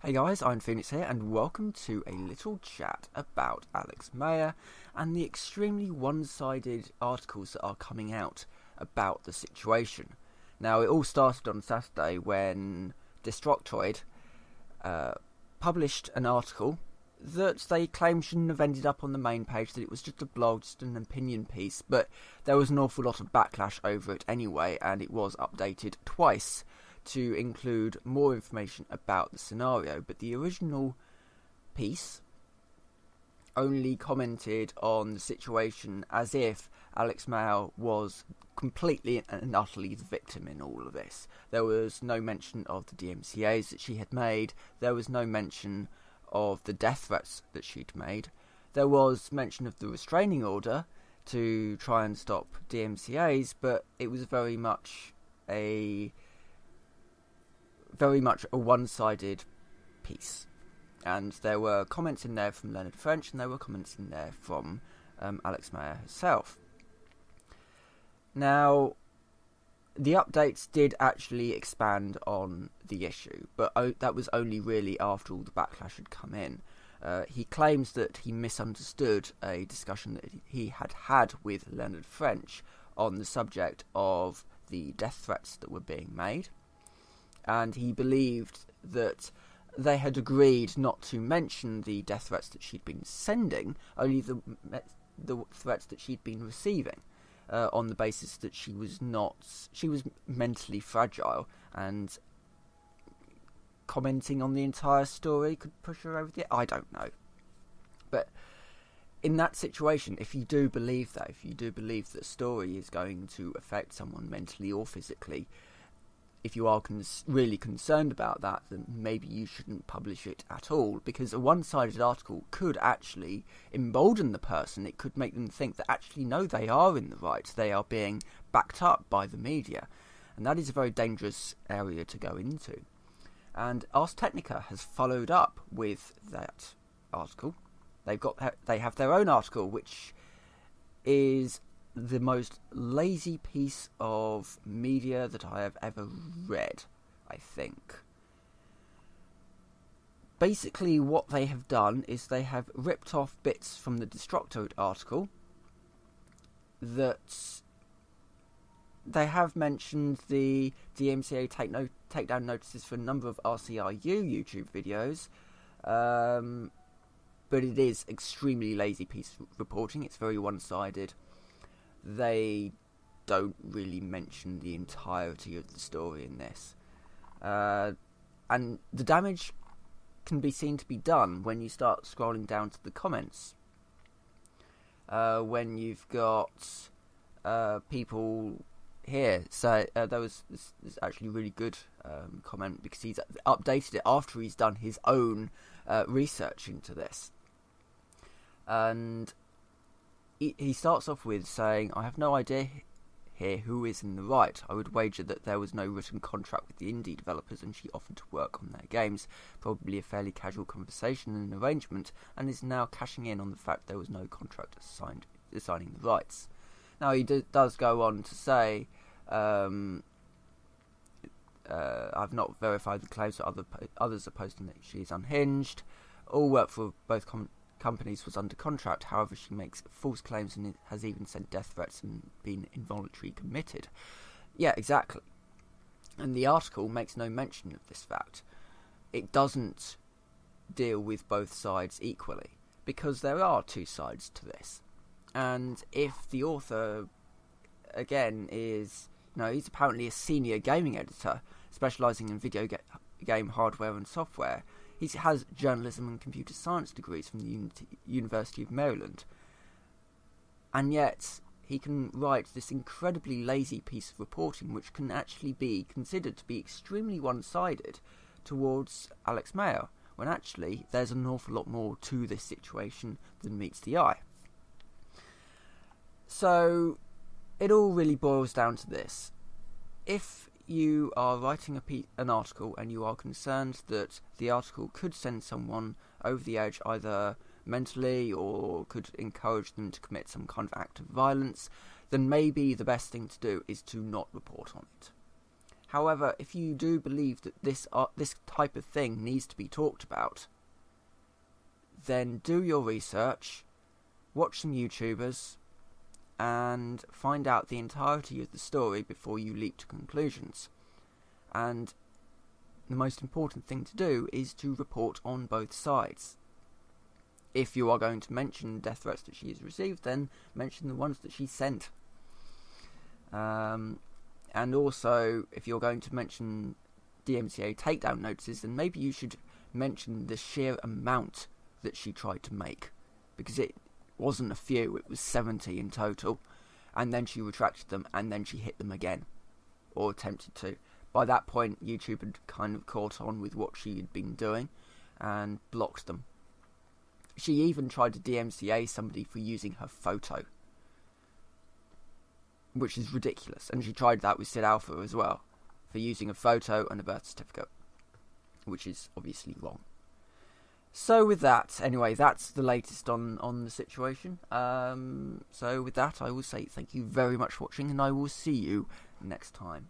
Hey guys, I'm Phoenix here, and welcome to a little chat about Alex Mayer and the extremely one-sided articles that are coming out about the situation. Now, it all started on Saturday when Destructiod published an article that they claim shouldn't have ended up on the main page, that it was just a blog, just an opinion piece, but there was an awful lot of backlash over it anyway, and it was updated twice to include more information about the scenario. But the original piece only commented on the situation as if Alex Mayer was completely and utterly the victim in all of this. There was no mention of the DMCAs that she had made. There was no mention of the death threats that she'd made. There was mention of the restraining order to try and stop DMCAs, but it was very much a one-sided piece. And there were comments in there from Leonard French, and there were comments in there from Alex Mayer herself. Now, the updates did actually expand on the issue, but that was only really after all the backlash had come in. He claims that he misunderstood a discussion that he had with Leonard French on the subject of the death threats that were being made, and he believed that they had agreed not to mention the death threats that she'd been sending, only the threats that she'd been receiving, on the basis that she was mentally fragile, and commenting on the entire story could push her over the edge. I don't know. But in that situation, if you do believe that the story is going to affect someone mentally or physically, if you are really concerned about that, then maybe you shouldn't publish it at all, because a one-sided article could actually embolden the person. It could make them think that actually, no, they are in the right, they are being backed up by the media, and that is a very dangerous area to go into. And Ars Technica has followed up with that article. They have their own article, which is the most lazy piece of media that I have ever read, I think. Basically, what they have done is they have ripped off bits from the destructiod article that they have mentioned the DMCA takedown notices for a number of RCRU YouTube videos, but it is extremely lazy piece of reporting. It's very one-sided. They don't really mention the entirety of the story in this. And the damage can be seen to be done when you start scrolling down to the comments. When you've got people here say, there was this actually really good comment, because he's updated it after he's done his own research into this. And he starts off with saying, "I have no idea here who is in the right. I would wager that there was no written contract with the indie developers, and she offered to work on their games. Probably a fairly casual conversation and an arrangement, and is now cashing in on the fact there was no contract assigning the rights." Now, he does go on to say, "I've not verified the claims that others are posting that she is unhinged. All work for both companies was under contract. However, she makes false claims and has even sent death threats and been involuntarily committed." Yeah, exactly. And the article makes no mention of this fact. It doesn't deal with both sides equally, because there are two sides to this. And if the author, again, is, he's apparently a senior gaming editor, specialising in video game hardware and software. He has journalism and computer science degrees from the University of Maryland. And yet, he can write this incredibly lazy piece of reporting, which can actually be considered to be extremely one-sided towards Alex Mayer, when actually there's an awful lot more to this situation than meets the eye. So, it all really boils down to this. If you are writing an article and you are concerned that the article could send someone over the edge, either mentally or could encourage them to commit some kind of act of violence, then maybe the best thing to do is to not report on it. However, if you do believe that this type of thing needs to be talked about, then do your research, watch some YouTubers, and find out the entirety of the story before you leap to conclusions. And the most important thing to do is to report on both sides. If you are going to mention death threats that she has received, then mention the ones that she sent. And also, if you're going to mention DMCA takedown notices, then maybe you should mention the sheer amount that she tried to make. Because it wasn't a few, it was 70 in total. And then she retracted them, and then she hit them again. Or attempted to. By that point, YouTube had kind of caught on with what she had been doing, and blocked them. She even tried to DMCA somebody for using her photo, which is ridiculous. And she tried that with Sid Alpha as well, for using a photo and a birth certificate, which is obviously wrong. So with that, anyway, that's the latest on the situation. So with that, I will say thank you very much for watching, and I will see you next time.